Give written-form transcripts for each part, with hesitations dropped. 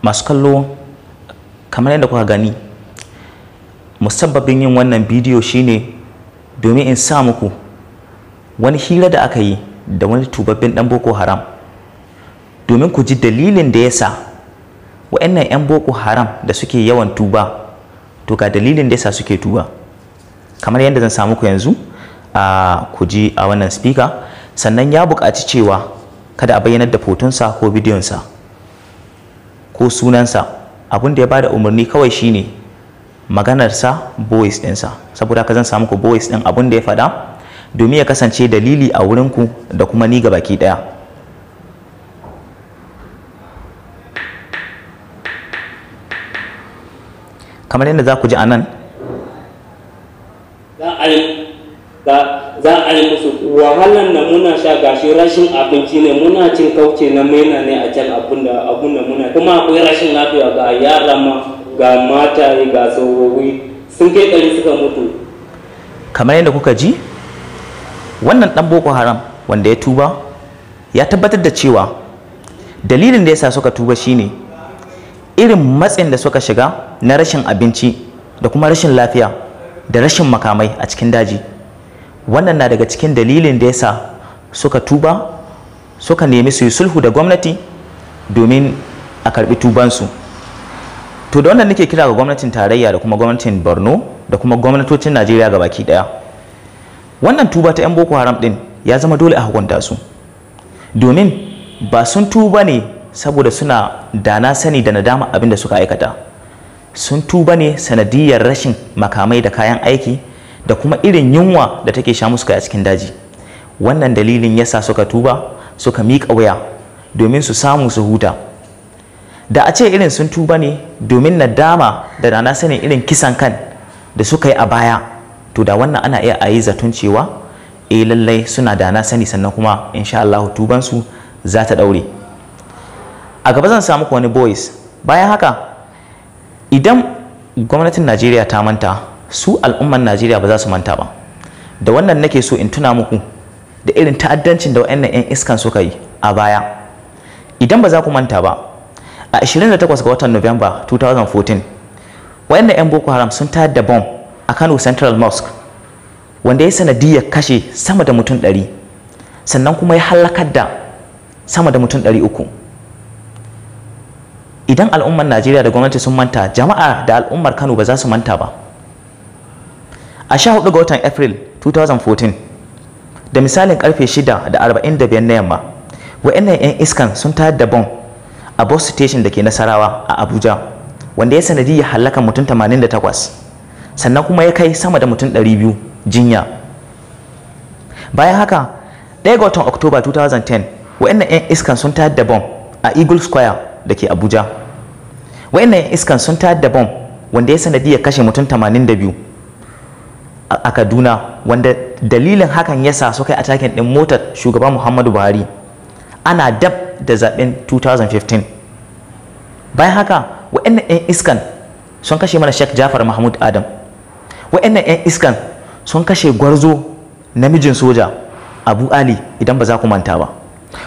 masu kallo, kamar yadda kuka gani, musabbabin yin wannan bidiyo shine domin in sa muku wani hira da aka yi da wani tubabbin dan Boko Haram, domin ku ji dalilin da yasa wa'annan 'yan Boko Haram da suke yawan tuba, to ga dalilin da yasa suke tuba. Kamar yadda zan samu ku yanzu ku ji a wannan speaker. Sannan ya buƙaci cewa kada a bayyanar da fotonsa ko bidiyonsa ko sunansa. Abin da ya bada umarni kawai shine maganarsa, voice ɗinsa. Saboda haka zan samu ku voice ɗin abin da ya faɗa domin ya kasance dalili a wurinku da kuma ni gabaki ɗaya. Kamar yadda za ku ji a nan, za a yi musu wahalan da muna sha, gashi rashin abinci ne, muna cin kauce na maina ne a can abun da muna, kuma akwai rashin lafiya ga yara ma, ga mata ga tsofaffi sun kai 100 suka mutu. Kamar yadda kuka ji, wannan dan Boko Haram wanda ya tuba ya tabbatar da cewa dalilin da yasa suka tuba shine irin matsin da suka shiga na rashin abinci da kuma rashin lafiya da rashin makamai a cikin daji. Wannan na daga cikin dalilin da yasa suka tuba, suka nemi su yi sulhu da gwamnati domin a karbi tubansu. To da wannan nake kira ga gwamnatin tarayya da kuma gwamnatin Borno da kuma gwamnatocin Najeriya gabaki daya. Wannan tuba ta 'yan Boko Haram din ya zama dole a hukunta su, domin ba sun tuba ne saboda suna dana sani da nadama abin da suka aikata. Sun tuba ne sanadiyar rashin makamai da kayan aiki da kuma irin yunwa da take sha musu kai a cikin daji. Wannan dalilin yasa suka tuba, suka miƙa wuya domin su samu su huta. Da a ce irin sun tuba ne domin nadama da dana sanin irin kisan kan da suka yi a baya, to da wannan ana iya ayi zaton cewa lallai suna dana sani, sannan kuma insha Allah tubansu za ta daure. A gaba zan samu wani boys. Bayan haka, idan gwamnatin Najeriya ta manta, su al'umman Najeriya ba za su manta ba. Da wannan nake so in tuna muku da irin ta'addancin da wayannan 'yan iskan suka yi a baya. Idan ba za ku manta ba, a 28 ga watan Nuwamba 2014 wayannan 'yan Boko Haram sun tayar da bomb a Kano Central Mosque wanda ya sanadiyar kashe sama da mutum 100, sannan kuma ya halakar da sama da mutum 300. Idan al'ummar Najeriya da gwamnati sun manta, jama'a da al'ummar Kano ba za su manta ba. A 14 ga watan April 2014 da misalin karfe 6:45 na yamma, wa'annan 'yan iskan sun tayar da bom a bus station da ke Nasarawa a Abuja wanda ya sanadiyar halakan mutum 88, sannan kuma ya kai sama da mutum 200 jinya. Bayan haka, 1 ga watan Oktoba 2010 wa'annan 'yan iskan sun tayar da bom a Eagle Square da ke Abuja. Wa'annan 'yan iskan sun tayar da bom wanda ya sanadiyar kashe mutum 82 a Kaduna, wanda dalilin hakan yasa suka yi attacking din motar shugaban Muhammadu Buhari ana dab da zaben 2015. Bayan haka, wa'annan 'yan iskan sun kashe mana Sheikh Jafar Mahmud Adam. Wa'annan 'yan iskan sun kashe gwarzo namijin soja Abu Ali, idan ba za ku manta ba.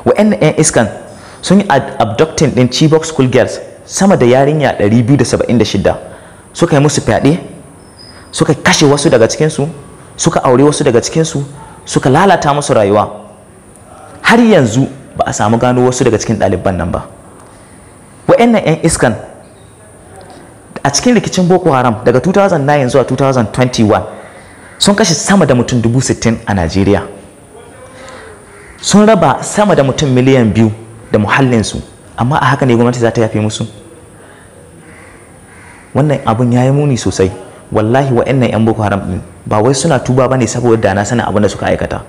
Wa'annan 'yan iskan sun yi abducting din Chibok school girls sama da yarinya 276, suka yi musu fyaɗe, suka kashe wasu daga cikinsu, suka aure wasu daga cikinsu, suka lalata musu rayuwa. Har yanzu ba a samu gano wasu daga cikin ɗaliban nan ba. Wa'annan 'yan iskan a cikin rikicin Boko Haram daga 2009 zuwa 2021 sun kashe sama da mutum 60,000 a Najeriya. Sun raba sama da mutum miliyan 2 da muhallinsu, amma a haka ne gwamnati za ta yafe musu. Wannan abun ya yi muni sosai. Wallahi wa'annan 'yan Boko Haram din ba wai suna tuba bane saboda na sanin abin da suka aikata.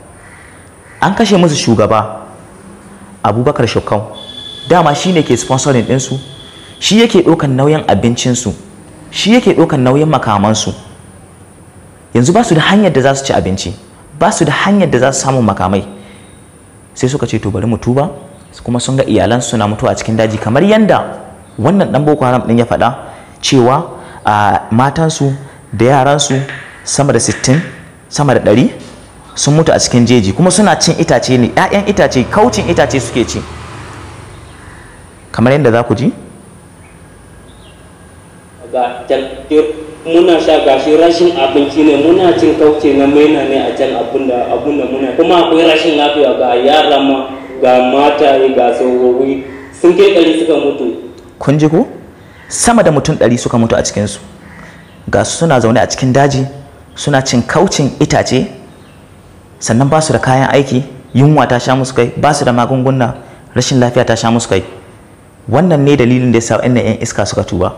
An kashe musu shugaba Abubakar Shukau, dama shine ke sponsoring ɗinsu, shi yake ɗaukan nauyin abincinsu, shi yake ɗaukan nauyin makamansu. Yanzu ba su da hanyar da za su ci abinci, ba su da hanyar da za su samu makamai, sai suka ce to bari mu tuba. Kuma sun ga iyalansu na mutuwa a cikin daji, kamar yanda wannan dan Boko Haram din ya faɗa cewa matansu da yaransu sama da 60, sama da 100 sun mutu a cikin jeji, kuma suna cin itace ne, 'ya'yan itace, kaucin itace suke ci. kamar yadda za ku ji ga muna sha gashi rashin abinci ne, muna cin kauce na maina ne a can abunda muna, kuma akwai rashin lafiya ga yara ma ga mata ga tsohohi sun kai 100 suka mutu. Kun ji ko sama da mutum 100 suka mutu a cikinsu, ga su suna zaune a cikin daji suna cin kaucin itace, sannan ba su da kayan aiki, yunwa ta sha musu kai, ba su da magunguna, rashin lafiya ta sha musu kai. Wannan ne dalilin da ya sa wa'annan 'yan iska suka tuba.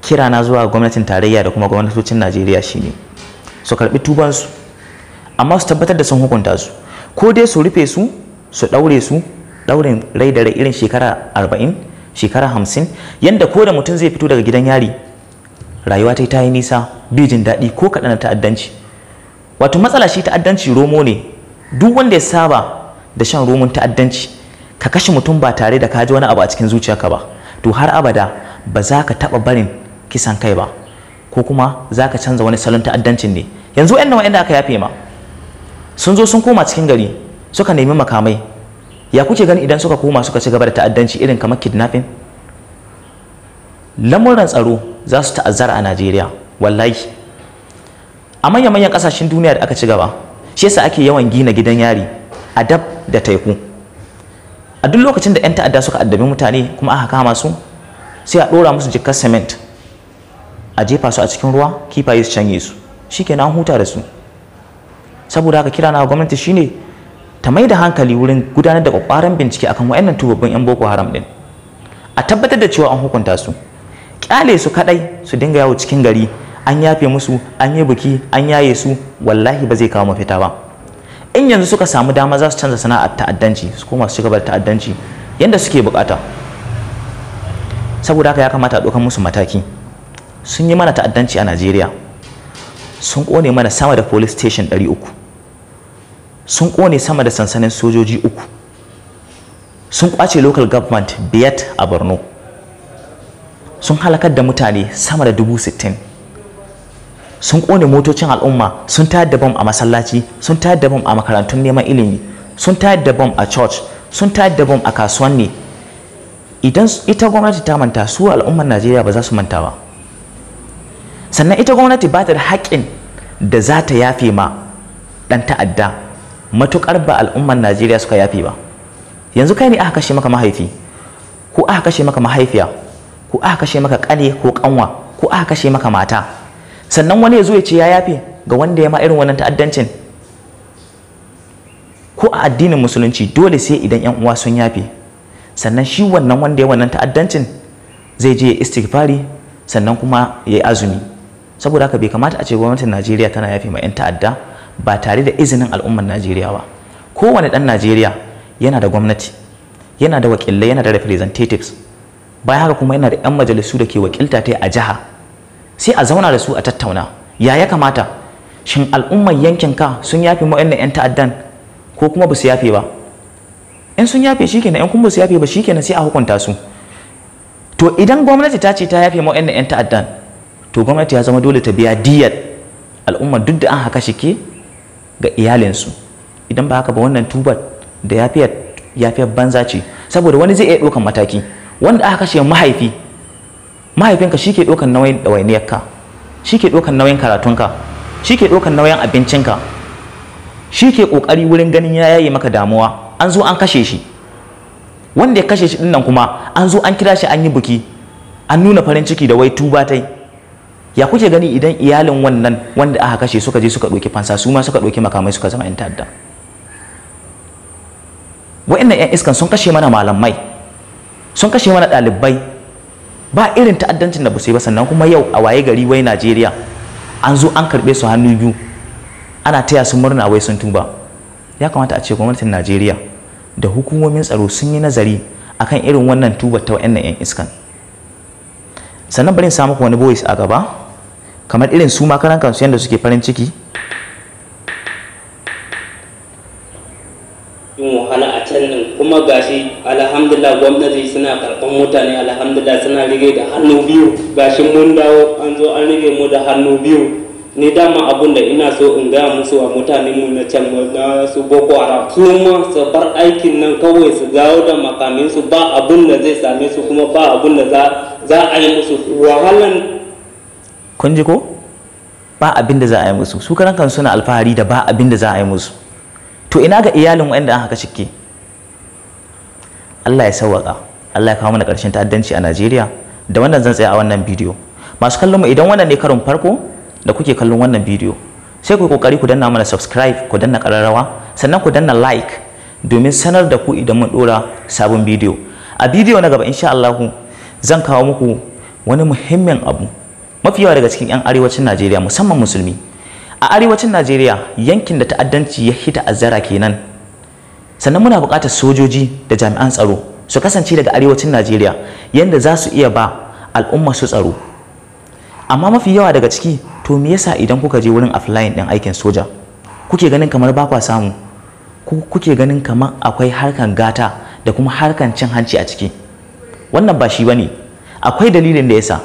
Kirana zuwa gwamnatin tarayya da kuma gwamnatocin Najeriya shine su karbi tubansu, amma su tabbatar da sun hukunta su, ko dai su rufe su, su daure su daurin rai da rai irin shekara 40, shekara 50, yanda ko da mutum zai fito daga gidan yari rayuwa ta yi nisa, bai jin daɗi ko kaɗan ta'addanci. Wato matsala shi ta'addanci romo ne, duk wanda ya saba da shan romon ta'addanci ka kashe mutum ba tare da ka ji wani abu a cikin zuciyarka ba, to har abada ba za ka taɓa barin kisan kai ba, ko kuma za ka canza wani salon ta'addancin ne. Yanzu yan nawa inda aka yafe ma sun zo sun koma cikin gari suka nemi makamai, ya kuke gani idan suka koma suka ci gaba da ta'addanci irin kamar kidnapping? Lamuran tsaro za su ta'azzara a Najeriya wallahi. A manyan kasashen duniya da aka ci gaba shi yasa ake yawan gina gidan yari a dab da teku. A duk lokacin da 'yan ta'adda suka addabi mutane kuma aka kama su, sai a ɗora musu jikkar cement a jefa su a cikin ruwa, kifaye su canye su, shikenan huta da su. Saboda haka kira na gwamnati shine ta mai da hankali wurin gudanar da kwakwaran bincike akan wayannan tubabbin 'yan Boko Haram din, a tabbatar da cewa an hukunta su. Kyale su kadai su dinga yawo cikin gari an yafe musu, an yi biki, an yaye su, wallahi ba zai kawo mafita ba. In yanzu suka samu dama za su canza sana'ar ta'addanci, su koma su ci gaba da ta'addanci yanda suke bukata. Saboda haka ya kamata a ɗaukar musu mataki. Sun yi mana ta'addanci a Najeriya, sun ƙone mana sama da police station 300, sun ƙone sama da sansanin sojoji 3, sun ƙwace local government 5 a Borno, sun halakar da mutane sama da 60,000, sun ƙone motocin al'umma, sun tayar da bom a masallaci, sun tayar da bom a makarantun neman ilimi, sun tayar da bom a church, sun tayar da bom a kasuwanni. Idan ita gwamnati ta manta, su al'ummar Najeriya ba za su manta ba. Sannan ita gwamnati ba ta da haƙƙin da za ta yafe ma ɗan ta'adda matuƙar ba al'ummar Najeriya suka yafe ba. Yanzu kai ne aka kashe maka mahaifi, ko aka kashe maka mahaifiya, ko aka kashe maka ƙane ko ƙanwa, ko aka kashe maka mata, sannan wani ya zo ya ce ya yafe ga wanda ya ma irin wannan ta'addancin. Ko a addinin musulunci dole sai idan 'yan uwa sun yafe, sannan shi wannan wanda ya wannan ta'addancin zai je ya istighfari, sannan kuma ya yi azumi. Saboda haka bai kamata a ce gwamnatin Najeriya tana yafe ma 'yan ta'adda ba tare da izinin al'ummar Najeriya ba. Kowane ɗan Najeriya yana da gwamnati, yana da wakilai, yana da representatives, bayan haka kuma yana da 'yan majalisu da ke wakilta ta a jiha. Sai a zauna da su a tattauna ya kamata, shin al'ummar yankinka sun yafe ma 'yan ta'addan ko kuma ba su yafe ba? In sun yafe shikenan, in kuma ba su yafe ba shikenan, sai a hukunta su. To idan gwamnati ta ce ta yafe ma 'yan ta'addan, to gwamnati ya zama dole ta biya diyar al'umma duk da an haka shike ga iyalinsu. Idan ba haka ba wannan tubar da yafiyar banza ce, saboda wani zai iya ɗaukan mataki. Wanda aka kashe mahaifinka shi ke ɗaukan nauyin ɗawainiyarka, shi ke ɗaukan nauyin karatunka, shi ke ɗaukan nauyin abincinka, shi ke ƙoƙari wurin ganin ya yaye maka damuwa. An zo an kashe shi, wanda ya kashe shi ɗin nan kuma an zo an kira shi an yi buki, an nuna farin ciki da wai tuba tai. Ya kuke gani idan iyalin wannan wanda aka kashe suka je suka ɗauki fansa, su ma suka ɗauki makamai suka zama 'yan ta'adda? Wa'annan 'yan iskan sun kashe mana malamai, sun kashe mana ɗalibai, ba irin ta'addancin da ba su yi ba. Sannan kuma yau a waye gari wai Najeriya an zo an karɓe su hannu biyu, ana taya su murna wai sun tuba. Ya kamata a ce gwamnatin Najeriya da hukumomin tsaro sun yi nazari akan irin wannan tubar ta wa'annan 'yan iskan. Sannan bari in samu wani voice a gaba, kamar irin su makaran kansu yadda suke farin ciki. Yin wahala a can din, kuma gashi alhamdulillah gwamnati suna karɓar mutane, alhamdulillah suna rige da hannu biyu. Gashi mun dawo an zo an rige mu da hannu biyu, ni dama abun da ina so in gaya musu wa mutanen mu na can na su Boko Haram su ma su bar aikin nan kawai su dawo da makamin su ba abun da zai same su kuma ba abun da za a yi musu wahalan. Kun ji ko ba abin da za a yi musu, su karan kan suna alfahari da ba abin da za a yi musu. To ina ga iyalin wanda an haka shike. Allah ya sauwaka, Allah ya kawo mana ƙarshen ta'addanci a Najeriya. Da wannan zan tsaya a wannan bidiyo. Masu kallon mu idan wannan ne karon farko da kuke kallon wannan bidiyo, sai ku kokari ku danna mana subscribe, ku danna ƙararrawa, sannan ku danna like domin sanar da ku idan mun dora sabon bidiyo. A bidiyo na gaba insha Allah zan kawo muku wani muhimmin abu. Mafi yawa daga cikin 'yan arewacin Najeriya musamman musulmi a arewacin Najeriya yankin da ta'addanci ya hita azzara kenan. Sannan muna buƙatar sojoji da jami'an tsaro su kasance daga arewacin Najeriya yanda za su iya ba al'umma su tsaro. Amma mafi yawa daga ciki, to me yasa idan kuka je wurin offline din aikin soja kuke ganin kamar ba kwa samu, kuke ganin kamar akwai harkan gata da kuma harkan cin hanci a ciki? Wannan ba shi bane. Akwai dalilin da yasa.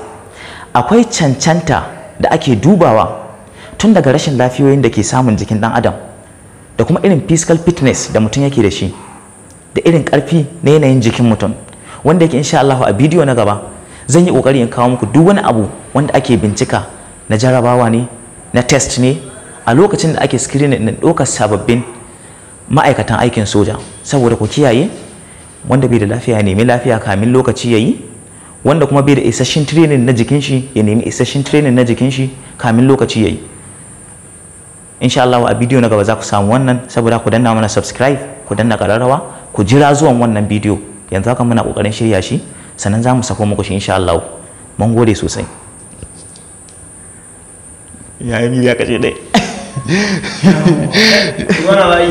Akwai cancanta da ake dubawa tun daga rashin lafiyoyin da ke samun jikin dan adam, da kuma irin physical fitness da mutum yake da shi, da irin karfi na yanayin jikin mutum, wanda yake insha Allah a bidiyo na gaba zan yi kokari in kawo muku duk wani abu wanda ake bincika na jarabawa ne, na test ne a lokacin da ake screening din ɗaukar sababbin ma'aikatan aikin soja, saboda ku kiyaye wanda bai da lafiya ya nemi lafiya kamin lokaci yayi, wanda kuma bai da isasshen training na jikin shi ya nemi isasshen training na jikin shi kamin lokaci yayi. Insha Allah a bidiyo na gaba za ku samu wannan, saboda ku danna mana subscribe, ku danna ƙararrawa, ku jira zuwan wannan bidiyo. Yanzu haka muna kokarin shirya shi, sannan za mu sako muku shi insha Allah. Mun gode sosai. Ya yi ya kace dai. Wannan bai